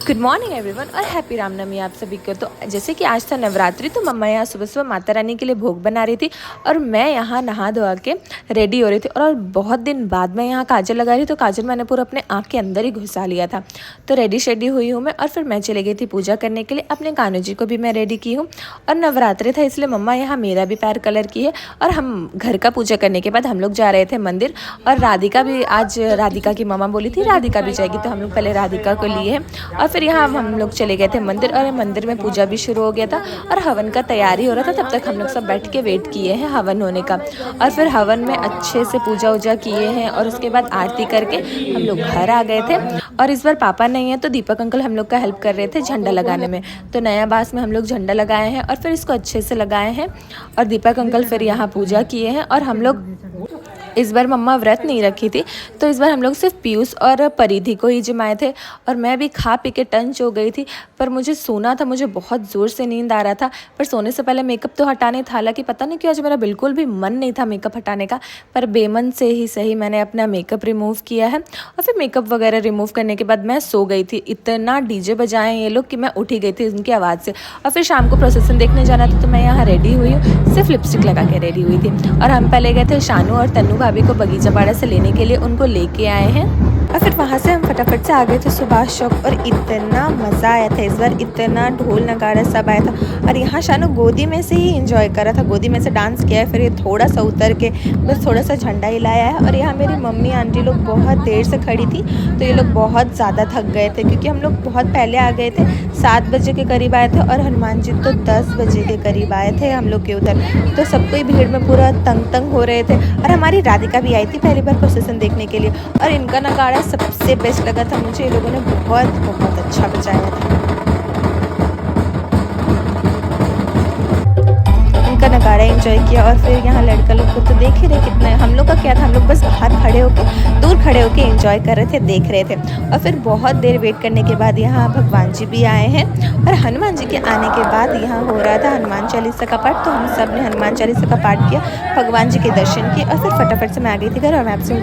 Good morning everyone और happy Ramnavami आप सभी को। तो जैसे कि आज था नवरात्रि, तो मम्मा यहाँ सुबह सुबह माता रानी के लिए भोग बना रही थी और मैं यहाँ नहा धोआ के रेडी हो रही थी। और बहुत दिन बाद मैं यहाँ काजल लगा रही, तो काजल मैंने पूरा अपने आँख के अंदर ही घुसा लिया था। तो रेडी शेडी हुई हूँ मैं और फिर मैं चली गई थी पूजा करने के लिए। अपने कान्हा जी को भी मैं रेडी की हूँ और नवरात्रि था इसलिए मम्मा यहाँ मेरा भी पैर कलर की है। और हम घर का पूजा करने के बाद हम लोग जा रहे थे मंदिर। और राधिका भी, आज राधिका की मम्मा बोली थी राधिका भी जाएगी, तो हम लोग पहले राधिका को लिए हैं और फिर यहाँ हम लोग चले गए थे मंदिर। और मंदिर में पूजा भी शुरू हो गया था और हवन का तैयारी हो रहा था। तब तक हम लोग सब बैठ के वेट किए हैं हवन होने का। और फिर हवन में अच्छे से पूजा वूजा किए हैं और उसके बाद आरती करके हम लोग घर आ गए थे। और इस बार पापा नहीं है तो दीपक अंकल हम लोग का हेल्प कर रहे थे झंडा लगाने में। तो नया बास में हम लोग झंडा लगाए हैं और फिर इसको अच्छे से लगाए हैं। और दीपक अंकल फिर यहाँ पूजा किए हैं। और हम लोग इस बार मम्मा व्रत नहीं रखी थी, तो इस बार हम लोग सिर्फ पीयूष और परिधि को ही जमाए थे। और मैं भी खा पी के टंच हो गई थी, पर मुझे सोना था, मुझे बहुत ज़ोर से नींद आ रहा था। पर सोने से पहले मेकअप तो हटाने था, हालांकि पता नहीं क्यों आज मेरा बिल्कुल भी मन नहीं था मेकअप हटाने का। पर बेमन से ही सही मैंने अपना मेकअप रिमूव किया है। और फिर मेकअप वगैरह रिमूव करने के बाद मैं सो गई थी। इतना डीजे बजाए ये लोग कि मैं उठी गई थी उनकी आवाज़ से। और फिर शाम को प्रोसेसन देखने जाना था, तो मैं यहाँ रेडी हुई हूँ, सिर्फ लिपस्टिक लगा के रेडी हुई थी। और हम पहले गए थे शानू और तन्नू भाभी को बगीचा पाड़ा से लेने के लिए, उनको लेके आए हैं। और फिर वहाँ से हम फटाफट से आ गए थे सुभाष चौक। और इतना मज़ा आया था इस बार, इतना ढोल नगाड़ा सब आया था। और यहाँ शानू गोदी में से ही एंजॉय कर रहा था, गोदी में से डांस किया है। फिर ये थोड़ा सा उतर के बस थोड़ा सा झंडा हिलाया है। और यहाँ मेरी मम्मी आंटी लोग बहुत देर से खड़ी थी, तो ये लोग बहुत ज़्यादा थक गए थे क्योंकि हम लोग बहुत पहले आ गए थे, 7 बजे के करीब आए थे। और हनुमान जी तो 10 बजे के करीब आए थे हम लोग के उधर। तो सब कोई भीड़ में पूरा तंग हो रहे थे। और हमारी राधिका भी आई थी पहली बार प्रोसेसन देखने के लिए। और इनका नगाड़ा सबसे बेस्ट लगा था मुझे, ये लोगों ने बहुत अच्छा बजाया था। इनका नगाड़ा एंजॉय किया। और फिर यहाँ लड़का लोग को तो देख ही रहे कितना है। हम लोग का क्या था, हम लोग बस बाहर खड़े होके, दूर खड़े होके एंजॉय कर रहे थे, देख रहे थे। और फिर बहुत देर वेट करने के बाद यहाँ भगवान जी भी आए हैं। और हनुमान जी के आने के बाद यहाँ हो रहा था हनुमान चालीसा का पाठ। तो हम सब ने हनुमान चालीसा का पाठ किया, भगवान जी के दर्शन किए और फिर फटाफट से मैं आ गई थी घर। और मैं आपसे